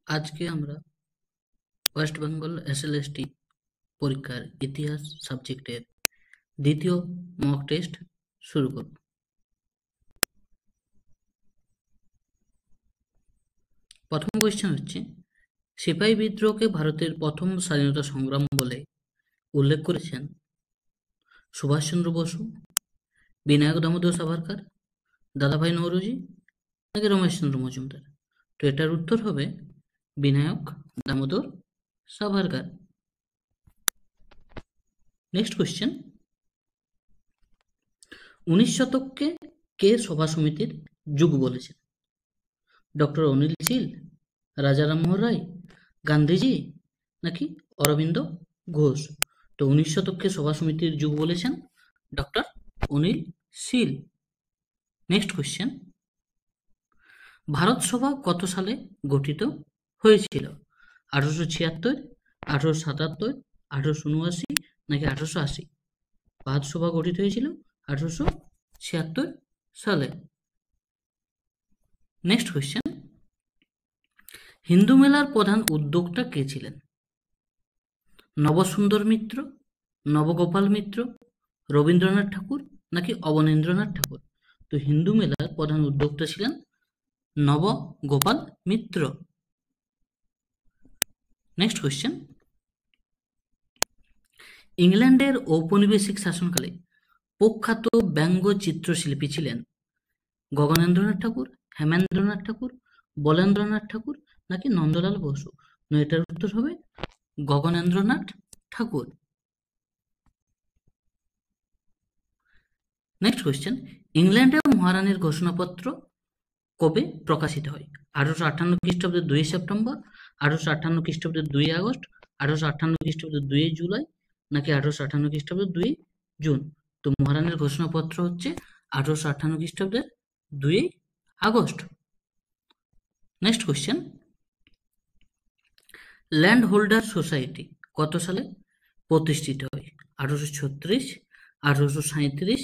আজকে আমরা West Bengal SLST পরীক্ষার ইতিহাস সাবজেক্টের দ্বিতীয় মক টেস্ট শুরু করব। প্রথম কোয়েশ্চেন হচ্ছে, সিপাহী বিদ্রোহকে ভারতের প্রথম স্বাধীনতা সংগ্রাম বলে উল্লেখ করেছেন সুভাষচন্দ্র বসু, বিনায়ক দামোদর সাভারকার, দাদাভাই নৌরোজি নাকি রমেশচন্দ্র মজুমদার? তো এটার উত্তর হবে বিনায়ক দামোদর সাভারকার। নেক্সট কোয়েশ্চেন, 19 শতককে কে সভা সমিতির যুগ বলেছেন? ডক্টর অনিল শীল, রাজা রামমোহন রায়, গান্ধীজি নাকি অরবিন্দ ঘোষ? তো 19 শতককে সভা সমিতির যুগ বলেছেন ডক্টর অনিল শীল। নেক্সট কোয়েশ্চেন, ভারত সভা কত সালে গঠিত হয়েছিল? 1876, 1877, 1879 নাকি 1880? ভারত সভা গঠিত হয়েছিল 1876 সালে। নেক্সট কোয়েশ্চেন, হিন্দু মেলার প্রধান উদ্যোক্তা কে ছিলেন? নবসুন্দর মিত্র, নবগোপাল মিত্র, রবীন্দ্রনাথ ঠাকুর নাকি অবনীন্দ্রনাথ ঠাকুর? তো হিন্দু মেলার প্রধান উদ্যোক্তা ছিলেন নবগোপাল মিত্র। নেক্সট কোয়েশ্চেন, ইংল্যান্ডের ঔপনিবেশিক শাসনকালে প্রখ্যাত ব্যঙ্গ চিত্রশিল্পী ছিলেন গগনেন্দ্রনাথ ঠাকুর, হেমেন্দ্রনাথ ঠাকুর, বলেন্দ্রনাথ ঠাকুর নাকি নন্দলাল বসু? এটার উত্তর হবে গগনেন্দ্রনাথ ঠাকুর। নেক্সট কোয়েশ্চেন, ইংল্যান্ডের মহারানীর ঘোষণাপত্র কবে প্রকাশিত হয়? 1858 খ্রিস্টাব্দের 2 সেপ্টেম্বর, 1858 খ্রিস্টাব্দের 2 আগস্ট, 1858 খ্রিস্টাব্দের 2 জুলাই নাকি 1858 খ্রিস্টাব্দের 2 জুন? তো মহারানীর ঘোষণাপত্র হচ্ছে 1858 খ্রিস্টাব্দের 2 August. Next question, land holder society কত সালে প্রতিষ্ঠিত হয়? 1836, 1837,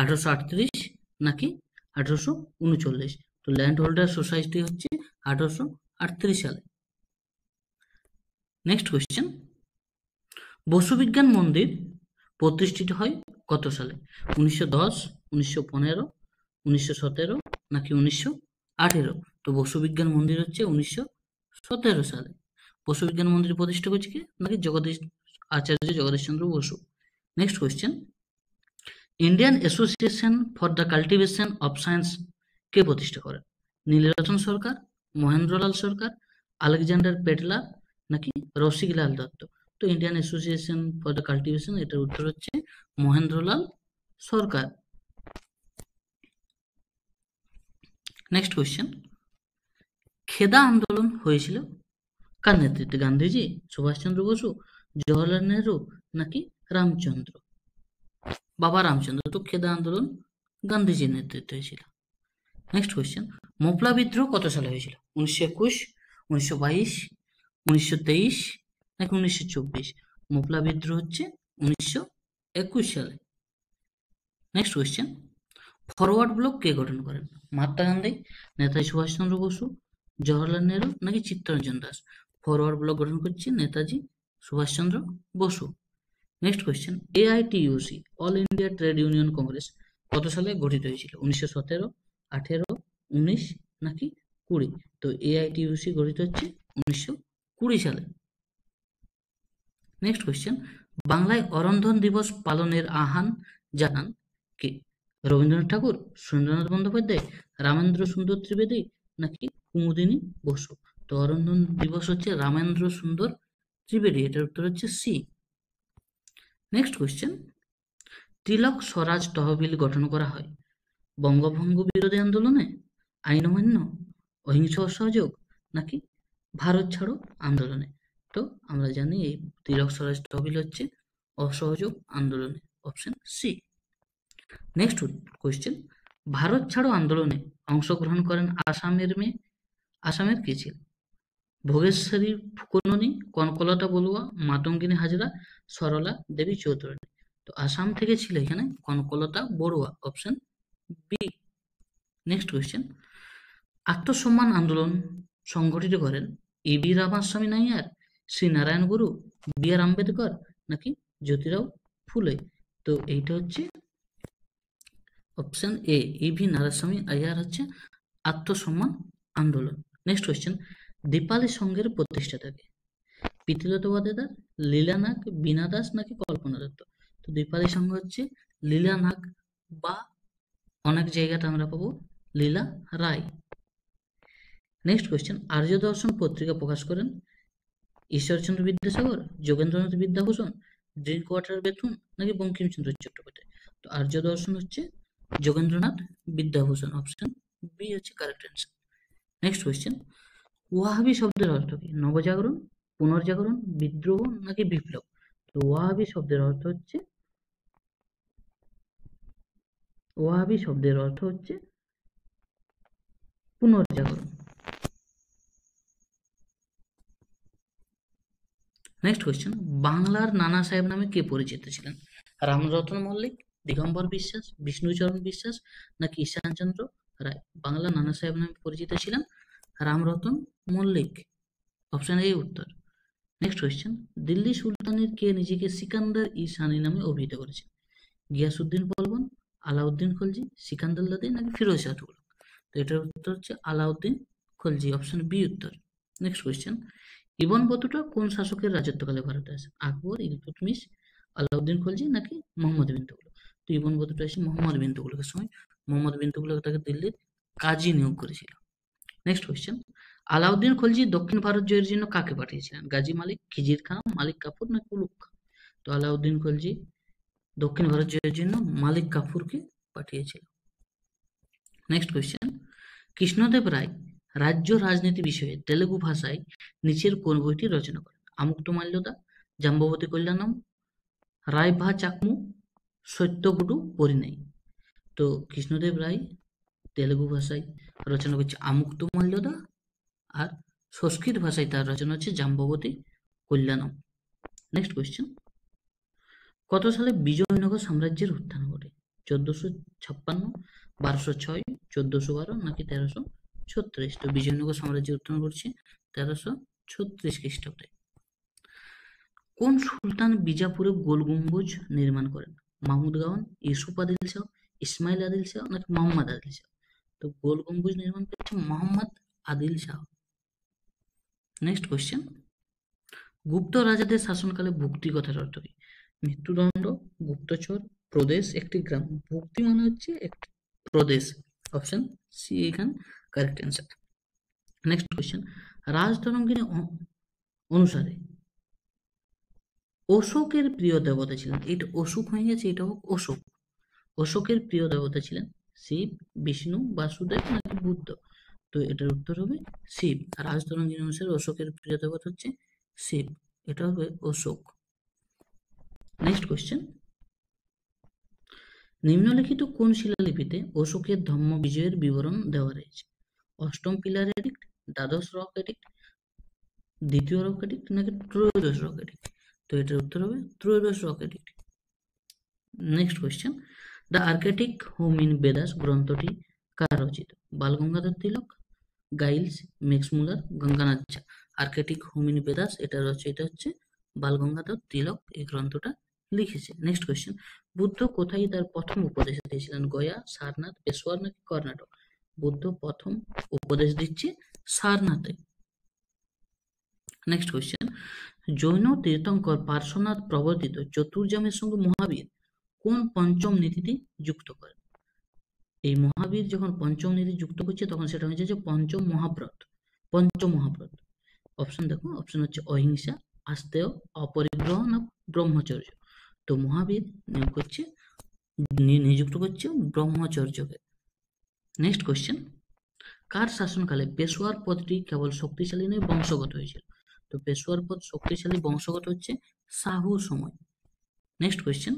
1838 নাকি 1839? তো ল্যান্ড হোল্ডার সোসাইটি হচ্ছে 1838 সালে। নেক্সট কোয়েশ্চেন, বসু বিজ্ঞান মন্দির প্রতিষ্ঠিত হয় কত সালে? 1910, 1915, 1917 নাকি 1918? তো বসু বিজ্ঞান মন্দির হচ্ছে 1917 সালে। বসু বিজ্ঞান মন্দির প্রতিষ্ঠা করেছে কি নাকি Acharya Jagadish Chandra Basu. Next question, Indian association for the cultivation of science কে প্রতিষ্ঠা করেন? নীলরতন সরকার, মহেন্দ্রলাল সরকার, আলেকজান্ডার পেটলার নাকি রসিকলাল দত্ত? তো Indian association for the cultivation, এটার উত্তর হচ্ছে মহেন্দ্রলাল সরকার। নেক্সট কোয়েশ্চেন, খেদা আন্দোলন হয়েছিল কার নেতৃত্বে? গান্ধীজি, সুভাষচন্দ্র বসু, জওহরলাল নেহরু নাকি রামচন্দ্র? বাবা রামচন্দ্র। তো খেদা আন্দোলন গান্ধীজির নেতৃত্বে হয়েছিল। নেক্সট কোয়েশ্চেন, মোপলা বিদ্রোহ কত সালে হয়েছিল? 1921, 1922, 1923 নাকি 1924? মোপলা বিদ্রোহ হচ্ছে 1921 সালে। নেক্সট কোয়েশ্চেন, ফরওয়ার্ড ব্লক কে গঠন করেন? মহাত্মা গান্ধী, নেতাজি সুভাষচন্দ্র বসু, জওহরলাল নেহরু নাকি চিত্তরঞ্জন দাস? ফরওয়ার্ড ব্লক গঠন করছে Netaji Subhash Chandra Bose. Next question, AITUC all India trade union congress কত সালে গঠিত হয়েছিল? 1917, 18, 19 নাকি 20? তো এআইটিইউসি গঠিত হচ্ছে 1920 সালে। নেক্সট কোয়েশ্চেন, বাংলায় অরন্ধন দিবস পালনের আহ্বান জানান কে? রবীন্দ্রনাথ ঠাকুর, সুরেন্দ্রনাথ বন্দ্যোপাধ্যায়, রামেন্দ্র সুন্দর ত্রিবেদী নাকি কুমুদিনী বসু? তো অরন্ধন দিবস হচ্ছে রামেন্দ্র সুন্দর ত্রিবেদী, এটার উত্তর হচ্ছে সি। নেক্সট কোয়েশ্চেন, তিলক স্বরাজ তহবিল গঠন করা হয় বঙ্গভঙ্গ বিরোধী আন্দোলনে, আইন অমান্য, অহিংস অসহযোগ নাকি ভারত ছাড়ো আন্দোলনে? তো আমরা জানি এই তিলক স্বরাজ তহবিল হচ্ছে অসহযোগ আন্দোলনে, option C. Next question, Bharat ছাড়ো আন্দোলনে অংশগ্রহণ করেন আসামের কে ছিল? ভোগেশ্বরী ফুকননী, কনকলতা বড়ুয়া, মাতঙ্গিনী হাজরা, সরলা দেবী চৌধুরানী? তো আসাম থেকে ছিল এখানে Kanaklata Barua, option B. Next question, আত্মসম্মান আন্দোলন সংগঠিত করেন ইভি রামাস্বামী নাইয়ার, শ্রী নারায়ণ গুরু, বি আর আম্বেদকর নাকি জ্যোতিরাও ফুলে? তো এইটা হচ্ছে option A, EV Narayanaswamy Iyer হচ্ছে আত্মসম্মান আন্দোলন। নেক্সট কোয়েশ্চেন, দীপালি সংঘের প্রতিষ্ঠাতা কে? প্রীতিলতা ওয়াদ্দেদার, লীলা নাগ, বীণা দাস নাকি কল্পনা দত্ত? তো দীপালি সংঘ হচ্ছে লীলা নাগ, বা অনেক জায়গাতে আমরা পাবো লীলা রায়। নেক্সট কোয়েশ্চেন, আর্য দর্শন পত্রিকা প্রকাশ করেন Ishwarchandra Vidyasagar, Jogendranath Vidyabhushan, drink water Bethune নাকি বঙ্কিমচন্দ্র চট্টোপাধ্যায়? তো আর্য দর্শন হচ্ছে যোগেন্দ্রনাথ বিদ্যাভূষণ, অপশন বি হচ্ছে correct answer. Next question, Wahhabi শব্দের অর্থ কি? নবজাগরণ, পুনর্জাগরণ, বিদ্রোহ নাকি বিপ্লব? তো ওয়াহাবি শব্দের অর্থ হচ্ছে পুনর্জাগরণ। নেক্সট কোয়েশ্চেন, বাংলার নানা সাহেব নামে কে পরিচিত ছিলেন? রামরতন মল্লিক, দিগম্বর বিশ্বাস, বিষ্ণুচরণ বিশ্বাস নাকি ঈশানচন্দ্র রায়? বাংলা নানা সাহেব নামে পরিচিত ছিলেন রামরতন মল্লিক, অপশন এ উত্তর। নেক্সট কোয়েশ্চেন, দিল্লি সুলতানের কে নিজেকে সিকান্দার ই সানি নামে অভিহিত করেছে? গিয়াসউদ্দিন বলবন, আলাউদ্দিন খলজি, সিকান্দার লোদি নাকি ফিরোজ শাহ তুগলক? তো এটার উত্তর হচ্ছে আলাউদ্দিন খলজি, অপশন বি উত্তর। নেক্সট কোয়েশ্চেন, ইবন বতুটা কোন শাসকের রাজত্বকালে ভারতে আসে? আকবর, ইলতুৎমিশ, আলাউদ্দিন খলজি নাকি মোহাম্মদ বিন তুগলক? তো ইবন বতুটা এসে মোহাম্মদ বিন তুগলকের সময়, মোহাম্মদ বিন তুগলক তাকে দিল্লির কাজী নিয়োগ করেছিল। নেক্সট কোয়েশ্চেন, আলাউদ্দিন খলজি দক্ষিণ ভারত জয়ের জন্য কাকে পাঠিয়েছিলেন? গাজী মালিক, খিজির খান, মালিক কাফুর নাকি উলুগ খান? তো আলাউদ্দিন খলজি দক্ষিণ ভারত জয়ের জন্য মালিক কাফুরকে পাঠিয়েছিল। নেক্সট কোয়েশ্চেন, কৃষ্ণদেব রায় রাজ্য রাজনীতি বিষয়ে তেলুগু ভাষায় নিচের কোন বইটি রচনা করেন? আমুক্তমাল্যদা, জাম্ববতী কল্যাণম, রায়ভা চাকমু, সত্যগুডু পরিণয়? তো কৃষ্ণদেব রায় তেলুগু ভাষায় রচনা করছে আমুক্তমাল্যদা, আর সংস্কৃত ভাষায় তার রচনা হচ্ছে জাম্ববতী কল্যাণম। নেক্সট কোয়েশ্চেন, কত সালে বিজয়নগর সাম্রাজ্যের উত্থান ঘটে? 1456, 1206, 1412 নাকি 1336? তো বিজয়নগর সাম্রাজ্যের উত্থান ঘটছে 1336 খ্রিস্টাব্দে। কোন সুলতান বিজাপুরে গোল গম্বুজ নির্মাণ করেন? মাহমুদ গাওয়ান, ইউসুফ আদিল শাহ, ইসমাইল আদিল শাহ নাকি মোহাম্মদ আদিল শাহ? তো গোল গম্বুজ নির্মাণ করেছে মোহাম্মদ আদিল শাহ। নেক্সট কোয়েশ্চেন, গুপ্ত রাজাদের শাসনকালে ভুক্তি কথার অর্থ কি? মৃত্যুদণ্ড, গুপ্তচর, প্রদেশ, একটি গ্রাম। ভুক্তি মানে হচ্ছে একটি প্রদেশ, অপশন সি এখানে correct answer. Next question, Rajatarangini অনুসারে অশোকের প্রিয় দেবতা ছিলেন, এটা অশোক হয়ে গেছে, এটা হোক অশোক। অশোকের প্রিয় দেবতা ছিলেন শিব, বিষ্ণু, বাসুদেব নাকি বুদ্ধ? তো এটার উত্তর হবে শিব। রাজতরঙ্গিনী অনুসারে অশোকের প্রিয় দেবতা হচ্ছে শিব, এটা হবে অশোক। নেক্সট কোয়েশ্চেন, নিম্নলিখিত কোন শিলালিপিতে অশোকের ধম্ম বিজয়ের বিবরণ দেওয়া রয়েছে? অষ্টম পিলার এডিক্ট, দ্বাদশ রক এডিক্ট, দ্বিতীয় রক এডিক্ট নাকি ত্রয়োদশ রক এডিক্ট? তো এটার উত্তর হবে ত্রয়োদশ rock edict. Next question, the arctic home in Vedas গ্রন্থটি কার রচিত? Balgangadhar Tilak, Giles, Max Muller, Ganganath Jha? Arctic home in Vedas এটা রচয়িতা হচ্ছে বালগঙ্গাধর তিলক, এই গ্রন্থটা লিখেছে। নেক্সট কোয়েশ্চেন, বুদ্ধ কোথায় তার প্রথম উপদেশ দিয়েছিলেন? গয়া, সারনাথ, পেশোয়ার নাকি কর্ণাটক? বুদ্ধ প্রথম উপদেশ দিচ্ছে সারনাথে। নেক্সট কোয়েশ্চেন, জৈন তীর্থঙ্কর পার্শ্বনাথ প্রবর্তিত চতুর্জামের সঙ্গে মহাবীর কোন পঞ্চম নীতিটি যুক্ত করেন? এই মহাবীর যখন পঞ্চম নীতি যুক্ত করছে তখন সেটা হচ্ছে যে পঞ্চম মহাব্রত। অপশন দেখো, অপশন হচ্ছে অহিংসা, আস্তেয়, অপরিগ্রহ না ব্রহ্মচর্য? তো মহাবীর নিযুক্ত করছে ব্রহ্মচর্যকে। নেক্সট কোয়েশ্চেন, কার শাসনকালে পেশোয়ার পদটি কেবল শক্তিশালী নয় বংশগত হয়েছিল? তো পেশোয়ার পদ শক্তিশালী বংশগত হচ্ছে শাহু সময়। নেক্সট কোয়েশ্চেন,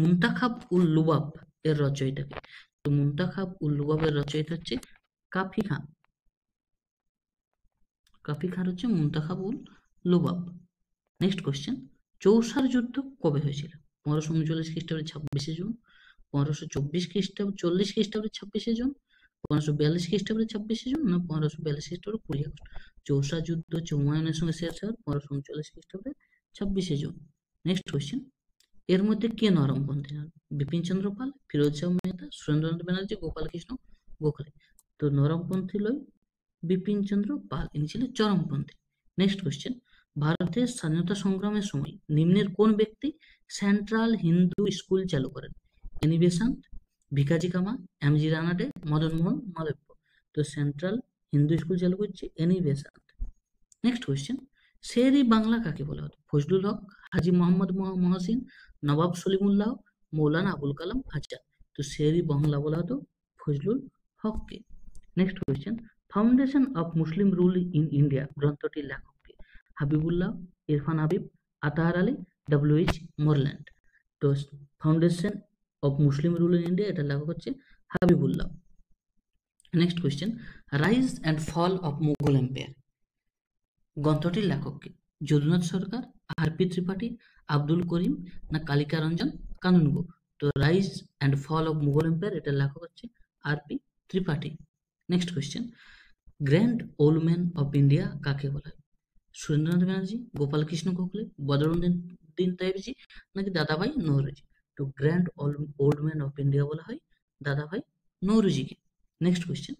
মুনতাখাব উল লুবাব এর রচয়িতা কে? তো মুনতাখাব উল লুবাবের রচয়িতা হচ্ছে কাফি খান। কাফি খান হচ্ছে মুনতাখাব উল লুবাব। নেক্সট কোয়েশ্চেন, চৌসার যুদ্ধ কবে হয়েছিল? 1539 খ্রিস্টাব্দে 26শে জুন, 1524 খ্রিস্টাব্দে 40 খ্রিস্টাব্দে 26শে জুন, 1542 খ্রিস্টাব্দে 26শে জুন না 1542 খ্রিস্টাব্দে 20 আগস্ট? চৌসা যুদ্ধ হচ্ছে হুমায়ুনের সঙ্গে শেরশাহ 1539 খ্রিস্টাব্দে 26শে জুন। নেক্সট কোয়েশ্চেন, এর মধ্যে কে নরমপন্থী নন? বিপিন চন্দ্র পাল, ফিরোজ শাহ মেহতা, সুরেন্দ্রনাথ ব্যানার্জি, গোপাল কৃষ্ণ গোখলে। তো নরমপন্থী লই বিপিন চন্দ্র পাল, ইনি ছিলেন চরমপন্থী। নেক্সট কোয়েশ্চেন, ভারতের স্বাধীনতা সংগ্রামের সময় নিম্নের কোন ব্যক্তি সেন্ট্রাল হিন্দু স্কুল চালু করেন? এনি বেসান্ত, ভিকাজি কামা, এমজি রানাডে, মদন মোহন মালব্য। তো সেন্ট্রাল হিন্দু স্কুল চালু করছে any Besant. Next question, Sher e Bangla কাকে বলা হতো? ফজলুল হক, হাজী মোহাম্মদ মহসিন, নবাব সলিমুল্লাহ, মৌলানা আবুল কালাম আজাদ। তো শের-ই বাংলা বলা হতো ফজলুল হককে। Next question, foundation of Muslim rule in India গ্রন্থটির লেখক কে? হাবিবুল্লাহ, ইরফান হাবিব, আতাহার আলী, ডব্লিউ.এইচ. মোরল্যান্ড। তো foundation of Muslim rule in India এটার লেখক হচ্ছে Habibullah. Next question, rise and fall of Mughal empire গ্রন্থটির লেখক কে? যদুনাথ সরকার, আর.পি. ত্রিপাঠী, আব্দুল করিম না কালিকা রঞ্জন কানুনগো? তো rise and fall of Mughal empire এটার লেখক হচ্ছে R P. Tripathi. Next question, grand old man of India কাকে বলা হয়? সুরেন্দ্রনাথ ব্যানার্জি, গোপাল কৃষ্ণ গোখলে, বদরুদ্দিন তৈয়বজি নাকি দাদাভাই নৌরোজি? তো grand old man of India বলা হয় দাদাভাই নৌরোজিকে। নেক্সট কোয়েশ্চেন,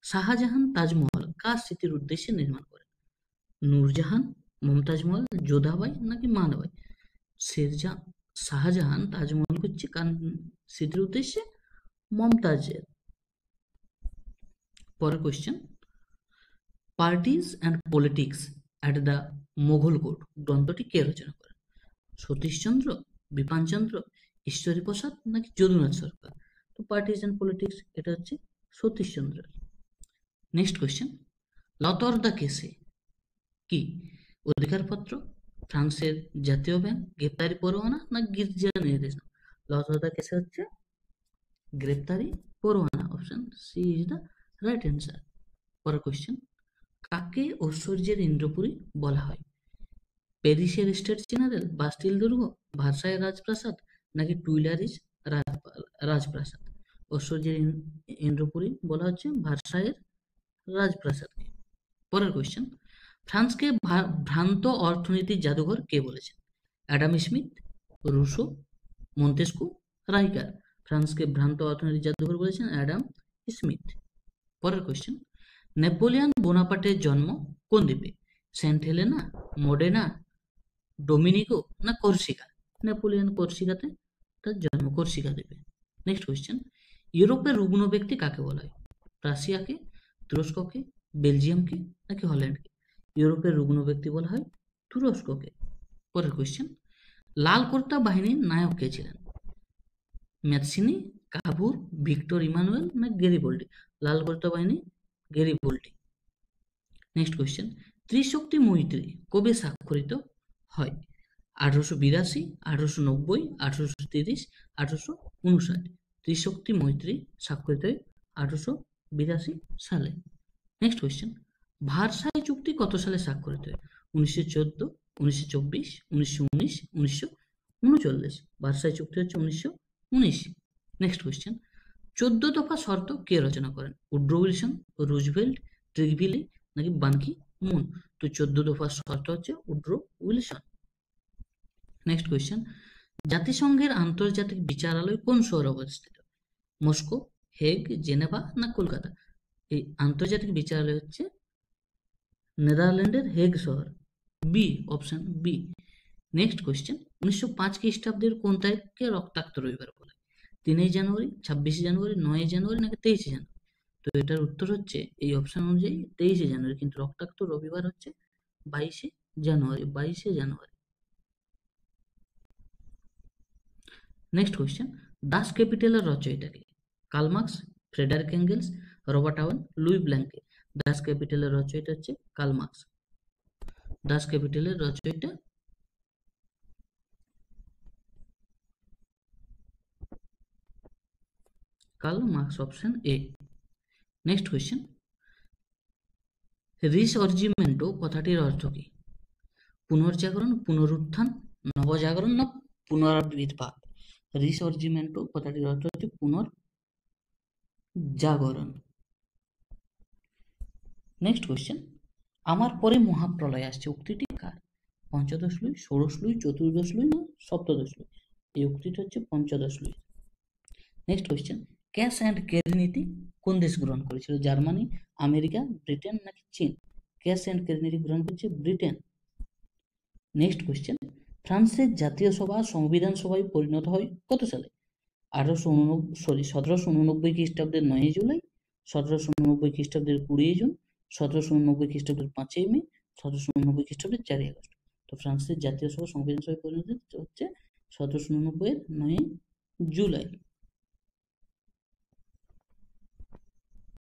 শাহজাহান তাজমহল কার স্মৃতির উদ্দেশ্যে নির্মাণ করেন? নূরজাহান, মমতাজ মহল, যোধাবাই নাকি মানবাই? শাহজাহান তাজমহল করছে কার স্মৃতির উদ্দেশ্যে? মমতাজের। পরের question, parties and politics at the Mughal court গ্রন্থটি কে রচনা করেন? সতীশচন্দ্র, বিপানচন্দ্র, ঈশ্বরী প্রসাদ নাকি যদুনাথ সরকার? তো পার্টিজ অ্যান্ড পলিটিক্স এটা হচ্ছে সতীশচন্দ্র। নেক্সট কোয়েশ্চেন, লতর দ্য কেসে কি? অধিকারপত্র, ফ্রান্সের জাতীয় ব্যাংক, গ্রেপ্তারি পরোয়ানা না গির্জা নির্দেশনা? লতর দ্য কেসে হচ্ছে গ্রেপ্তারি পরোয়ানা, option C is the right answer. পরের কোয়েশ্চেন, কাকে ঐশ্বর্যের ইন্দ্রপুরী বলা হয়? প্যারিসের স্টেট জেনারেল, বাস্টিল দুর্গ, ভার্সাই রাজপ্রাসাদ নাকি টুইলারিস রাজপ্রাসাদ? ঐশ্বর্যের ইন্দ্রপুরী বলা হচ্ছে ভার্সাইয়ের রাজপ্রাসাদকে। পরের কোয়েশ্চেন, ফ্রান্সকে ভ্রান্ত অর্থনীতির জাদুঘর কে বলেছেন? অ্যাডাম স্মিথ, রুশো, মন্তেস্কু, রাইকার। ফ্রান্সকে ভ্রান্ত অর্থনীতির জাদুঘর বলেছেন অ্যাডাম স্মিথ। পরের কোয়েশ্চেন, নেপোলিয়ন বোনাপার্টের জন্ম কোন দ্বীপে? সেন্ট হেলেনা, মডেনা, ডোমিনিকো না কর্সিকা? নেপোলিয়ন কর্সিকাতে তার জন্ম, কর্সিকা দ্বীপে। নেক্সট কোয়েশ্চেন, ইউরোপের রুগ্ন ব্যক্তি কাকে বলা হয়? রাশিয়াকে, তুরস্ককে, বেলজিয়ামকে নাকি হল্যান্ডকে? ইউরোপের রুগ্ন ব্যক্তি বলা হয় তুরস্ককে। পরের কোয়েশ্চেন, লাল কুর্তা বাহিনীর নায়ক কে ছিলেন? ম্যাথসিনি, কাপুর, ভিক্টর ইমানুয়েল না গেরিবল্ডি? লাল কুর্তা বাহিনী গেরিবল্ডি। নেক্সট কোয়েশ্চেন, ত্রিশক্তি মৈত্রী কবে স্বাক্ষরিত হয়? 1882, 1890, 1830, 1859। ত্রিশক্তি মৈত্রী স্বাক্ষরিত হয় 1882 সালে। নেক্সট কোয়েশ্চেন, ভার্সাই চুক্তি কত সালে স্বাক্ষরিত হয়? 1914, 1924, 1919, 1939। ভার্সাই চুক্তি হচ্ছে 1919। নেক্সট কোয়েশ্চেন, 14 দফা শর্ত কে রচনা করেন? উড্রো উইলসন, রুজভেল্ট, ট্রিগভিলি নাকি বান কি মুন? তো 14 দফা শর্ত হচ্ছে উড্রো উইলসন। নেক্সট কোয়েশ্চেন, জাতিসংঘের আন্তর্জাতিক বিচারালয় কোন শহরে অবস্থিত? মস্কো, হেগ, জেনেভা না কলকাতা? এই আন্তর্জাতিক বিচারালয় হচ্ছে নেদারল্যান্ডের হেগ শহর, B, option B. Next question, 1905 খ্রিস্টাব্দের কোন তারিখকে রক্তাক্ত রবিবার বলে? 3 জানুয়ারি, 26 জানুয়ারি, 9 জানুয়ারি নাকি 23 জানুয়ারি? তো এটার উত্তর হচ্ছে এই অপশন অনুযায়ী 23 জানুয়ারি, কিন্তু রক্তাক্ত রবিবার হচ্ছে 22 জানুয়ারি, 22 জানুয়ারি। নেক্সট কোয়েশ্চেন, দাস ক্যাপিটালের রচয়িতা কে? Karl Marx, Frederick Engels, Robert Owen, Louis Blanc. দাস ক্যাপিটালের রচয়িতা হচ্ছে কার্ল মার্কস। দাস ক্যাপিটালের রচয়িতা Karl Marx, option A. Next question, Risorgimento কথাটির অর্থ কি? পুনর্জাগরণ, পুনরুত্থান, নবজাগরণ না পুনরাবির্ভাব? রিসর্জিমেন্টো কথাটির অর্থ হচ্ছে পুনর্জাগরণ। নেক্সট কোয়েশ্চেন, আমার পরে মহাপ্রলয় আসছে উক্তিটি কার? পঞ্চদশ লুই, ষোড়শ লুই, চতুর্দশ লুই না সপ্তদশ লুই? এই উক্তিটা হচ্ছে পঞ্চদশ Louis. Next question, cash and carry নীতি কোন দেশ গ্রহণ করেছিল? জার্মানি, আমেরিকা, ব্রিটেন নাকি চীন? ক্যাশ অ্যান্ড ক্যারি নীতি গ্রহণ করেছে ব্রিটেন। নেক্সট কোয়েশ্চেন, ফ্রান্সের জাতীয় সভা সংবিধান সভায় পরিণত হয় কত সালে? 1789 খ্রিস্টাব্দের 9 জুলাই, 1789 খ্রিস্টাব্দের 20 জুন, 1789 খ্রিস্টাব্দের 5 মে, 1789 খ্রিস্টাব্দের 4 আগস্ট। তো ফ্রান্সের জাতীয় সভা সংবিধান সভায় পরিণত হচ্ছে 1789 এর 9 জুলাই।